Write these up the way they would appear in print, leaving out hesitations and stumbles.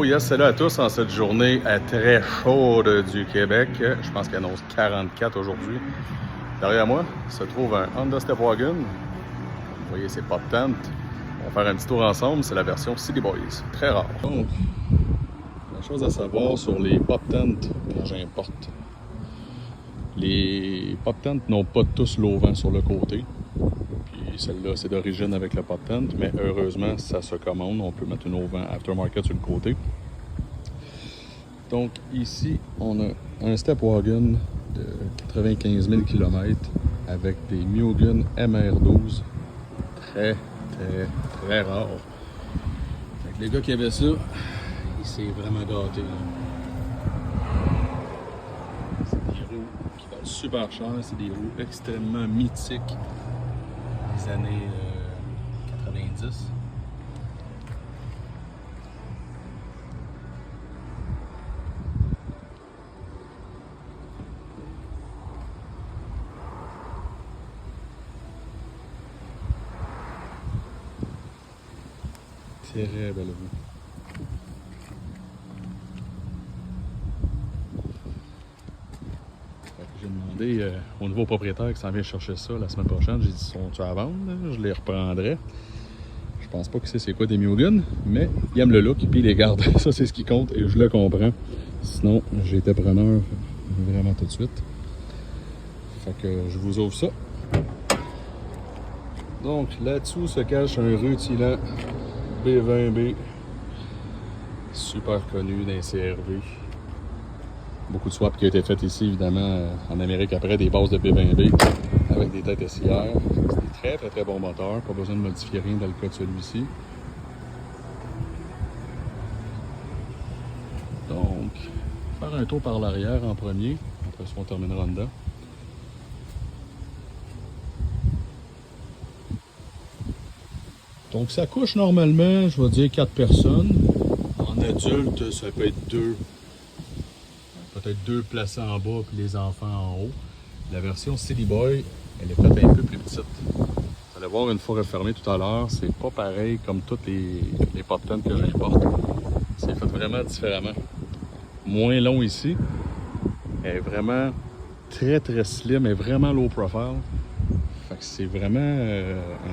Oh yes, salut à tous en cette journée très chaude du Québec. Je pense qu'il annonce 44 aujourd'hui. Derrière moi se trouve un Honda Stepwagon. Vous voyez, c'est Pop Tent. On va faire un petit tour ensemble. C'est la version City Boys. Très rare. Donc, la chose à savoir sur les Pop Tent quand j'importe. Les Pop Tent n'ont pas tous l'auvent sur le côté. Puis celle-là, c'est d'origine avec le Pop Tent, mais heureusement, ça se commande. On peut mettre une auvent aftermarket sur le côté. Donc ici, on a un Stepwagon de 95 000 km avec des Mugen MR12. Très, très, très rare. Fait que les gars qui avaient ça, ils s'est vraiment gâtés. C'est des roues qui valent super cher. C'est des roues extrêmement mythiques des années 90. Très belle roue. J'ai demandé au nouveau propriétaire qui s'en vient chercher ça la semaine prochaine. J'ai dit, sont-tu à vendre? Je les reprendrai. Je pense pas que c'est quoi des Mugen, mais il aime le look puis il les garde. Ça, c'est ce qui compte et je le comprends. Sinon, j'étais preneur vraiment tout de suite. Fait que je vous ouvre ça. Donc, là-dessous se cache un rutilant B20B. Super connu d'un CRV. Beaucoup de swap qui a été fait ici, évidemment, en Amérique après, des bases de B20B avec des têtes SIR. C'est des très, très, très bons moteurs. Pas besoin de modifier rien dans le cas de celui-ci. Donc, faire un tour par l'arrière en premier. Après ça, on terminera en dedans. Donc, ça couche normalement, je vais dire 4 personnes. En adulte, ça peut être 2. Peut-être 2 placés en bas puis les enfants en haut. La version City Boy, elle est faite un peu plus petite. Vous allez voir une fois refermée tout à l'heure, c'est pas pareil comme toutes les Pop Tent que j'importe. C'est fait vraiment différemment. Moins long ici. Elle est vraiment très très slim, elle est vraiment low profile. Fait que c'est vraiment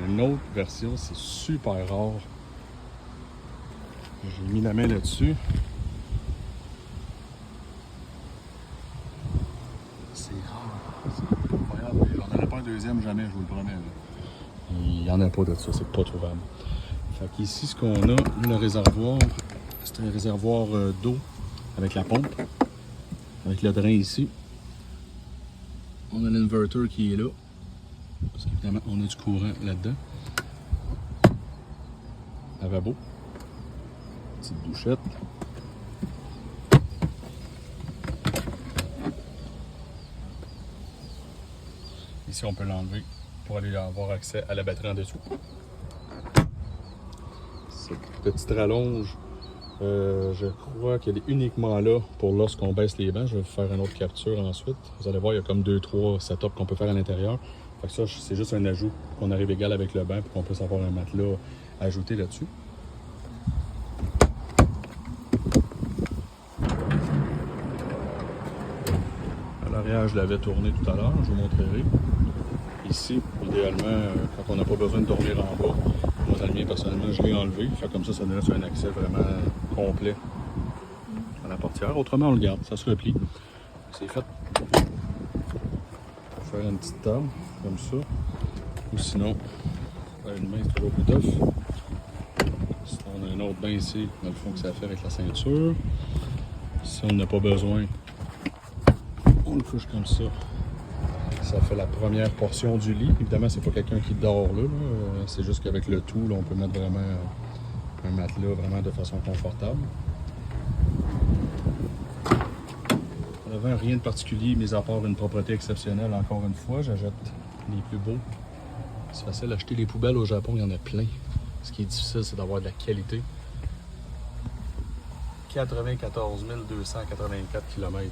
une autre version, c'est super rare. J'ai mis la main là-dessus. C'est rare, c'est incroyable. J'en aurais pas un deuxième jamais, je vous le promets. Là. Il n'y en a pas de ça, c'est pas trouvable. Fait qu'ici, ce qu'on a, le réservoir, c'est un réservoir d'eau avec la pompe, avec le drain ici. On a l'inverter qui est là, parce qu'évidemment, on a du courant là-dedans. Lavabo, petite douchette. Ici, on peut l'enlever pour aller avoir accès à la batterie en dessous. Cette petite rallonge, je crois qu'elle est uniquement là pour lorsqu'on baisse les bancs. Je vais vous faire une autre capture ensuite. Vous allez voir, il y a comme 2-3 setups qu'on peut faire à l'intérieur. Fait que ça, c'est juste un ajout qu'on arrive égal avec le banc pour qu'on puisse avoir un matelas ajouté là-dessus. À l'arrière, je l'avais tourné tout à l'heure, je vous montrerai. Ici, idéalement, quand on n'a pas besoin de dormir en bas, moi, dans le mien, personnellement, je l'ai enlevé. Fait comme ça laisse un accès vraiment complet à la portière. Autrement, on le garde, ça se replie. C'est fait pour faire une petite table, comme ça. Ou sinon, faire une main, c'est toujours plus tough. Si on a un autre bain ici, dans le fond, que ça fait avec la ceinture. Si on n'a pas besoin, on le couche comme ça. Ça fait la première portion du lit. Évidemment, c'est pas quelqu'un qui dort là. C'est juste qu'avec le tout, là, on peut mettre vraiment un matelas vraiment de façon confortable. À l'avant, rien de particulier, mis à part une propreté exceptionnelle. Encore une fois, j'achète les plus beaux. C'est facile d'acheter les poubelles au Japon, il y en a plein. Ce qui est difficile, c'est d'avoir de la qualité. 94 284 km.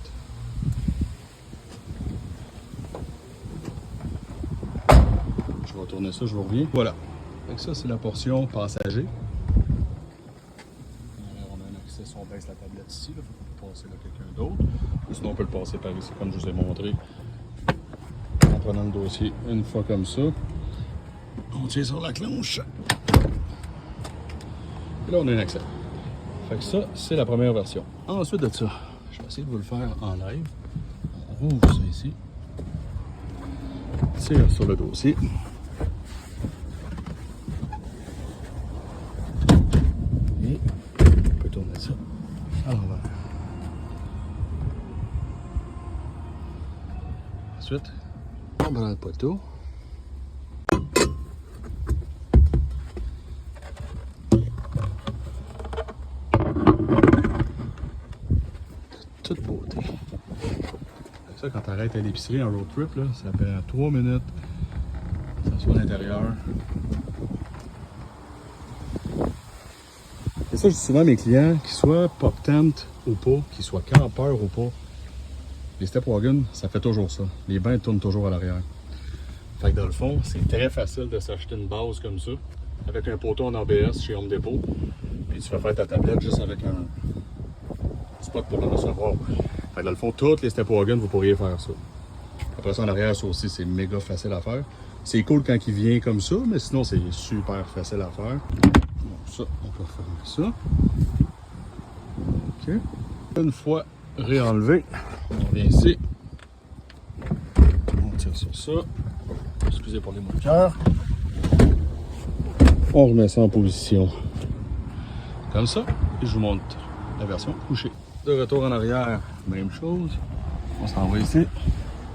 Je vais tourner ça, je vous reviens. Voilà. Donc ça, c'est la portion passager. On a un accès sur reste la tablette ici. Il faut passer là quelqu'un d'autre. Ou sinon, on peut le passer par ici, comme je vous ai montré. En prenant le dossier une fois comme ça. On tire sur la clenche. Et là, on a un accès. Fait que ça, c'est la première version. Ensuite de ça, je vais essayer de vous le faire en live. On rouvre ça ici. Tire sur le dossier. Et on peut tourner ça à l'envers. Ensuite, on va dans le poteau. Toute beauté. Ça, quand tu arrêtes à l'épicerie en road trip, là, ça prend 3 minutes. Ça soit à l'intérieur. Et ça, je dis souvent à mes clients, qu'ils soient pop tent ou pas, qu'ils soient campeurs ou pas, les step wagons, ça fait toujours ça. Les bains tournent toujours à l'arrière. Fait que dans le fond, c'est très facile de s'acheter une base comme ça, avec un poteau en ABS chez Home Depot. Puis tu vas faire ta tablette juste avec un spot pour le recevoir. Fait que dans le fond, toutes les step wagons, vous pourriez faire ça. Après ça, en arrière, ça aussi, c'est méga facile à faire. C'est cool quand il vient comme ça, mais sinon, c'est super facile à faire. Donc ça, on peut fermer ça. OK. Une fois réenlevé, on vient ici. On tire sur ça. Excusez pour les mots de cœur. On remet ça en position. Comme ça. Et je vous montre la version couchée. De retour en arrière, même chose. On s'en va ici.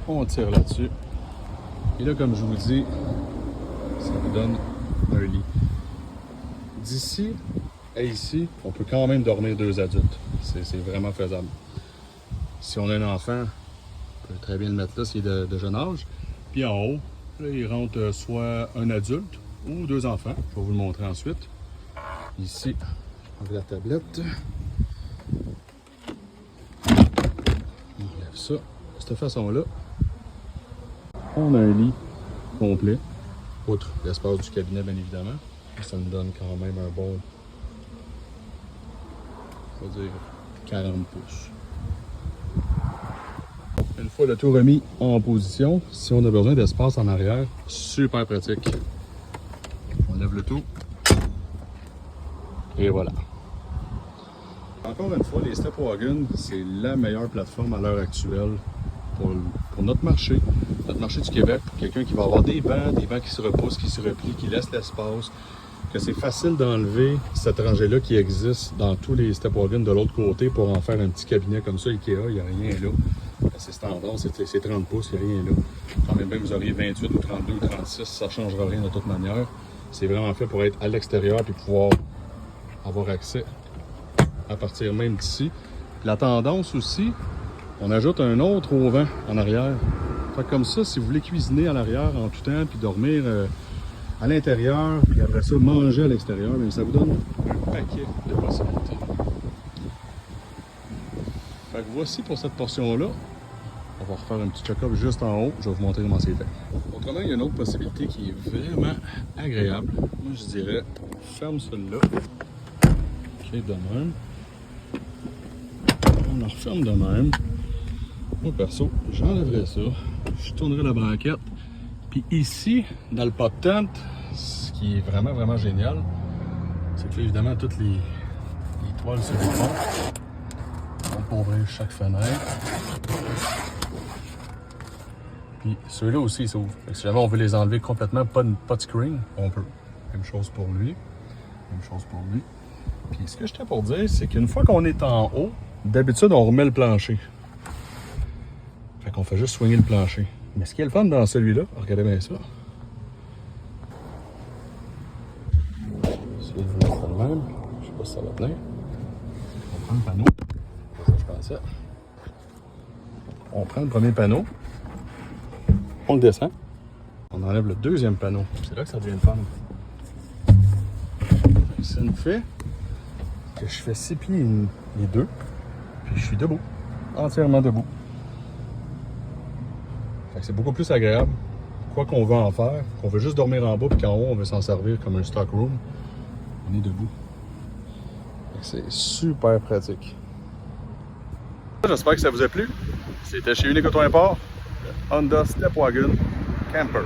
On tire là-dessus. Et là, comme je vous dis, ça vous donne un lit. D'ici à ici, on peut quand même dormir 2 adultes. C'est vraiment faisable. Si on a un enfant, on peut très bien le mettre là s'il est de jeune âge. Puis en haut, là, il rentre soit un adulte ou 2 enfants. Je vais vous le montrer ensuite. Ici, on enlève la tablette. On enlève ça. De cette façon-là, on a un lit complet, outre l'espace du cabinet, bien évidemment. Ça nous donne quand même un bon, on va dire, 40 pouces. Une fois le tout remis en position, si on a besoin d'espace en arrière, super pratique. On lève le tout. Et voilà. Encore une fois, les step wagons, c'est la meilleure plateforme à l'heure actuelle pour notre marché du Québec, pour quelqu'un qui va avoir des bancs qui se repoussent, qui se replient, qui laissent l'espace, que c'est facile d'enlever cette rangée-là qui existe dans tous les step wagons de l'autre côté pour en faire un petit cabinet comme ça, Ikea, il n'y a rien là. C'est standard, c'est 30 pouces, il n'y a rien là. Quand même, vous auriez 28 ou 32 ou 36, ça ne changera rien de toute manière. C'est vraiment fait pour être à l'extérieur et pouvoir avoir accès à partir même d'ici. La tendance aussi, on ajoute un autre auvent en arrière. Fait que comme ça, si vous voulez cuisiner en arrière en tout temps, puis dormir à l'intérieur, puis après ça, manger à l'extérieur, mais ça vous donne un paquet de possibilités. Fait que voici pour cette portion-là. On va refaire un petit check-up juste en haut. Je vais vous montrer comment c'est fait. Autrement, il y a une autre possibilité qui est vraiment agréable. Moi, je dirais, ferme celle-là. OK, de même. On la referme de même. Moi, perso, j'enlèverai ça. Je tournerai la banquette. Puis ici, dans le pot de tent, ce qui est vraiment, vraiment génial, c'est que là, évidemment, toutes les toiles se défont. On peut ouvrir chaque fenêtre. Puis ceux-là aussi, ils s'ouvrent. Si jamais on veut les enlever complètement, pas de screen, on peut. Même chose pour lui. Même chose pour lui. Puis ce que je tiens pour dire, c'est qu'une fois qu'on est en haut, d'habitude, on remet le plancher. Fait qu'on fait juste soigner le plancher. Mais ce qui est le fun dans celui-là, regardez bien ça. Si je vous mets ça de même, je sais pas si ça va tenir. On prend le panneau. C'est ça que je pensais. On prend le premier panneau. On le descend. On enlève le deuxième panneau. C'est là que ça devient le fun. Ça nous fait que je fais 6 pieds les deux. Puis je suis debout. Entièrement debout. Fait que c'est beaucoup plus agréable. Quoi qu'on veut en faire, qu'on veut juste dormir en bas, puis qu'en haut, on veut s'en servir comme un stock room, on est debout. C'est super pratique. J'espère que ça vous a plu. C'était chez Unique Auto Import, Honda Stepwagon Camper.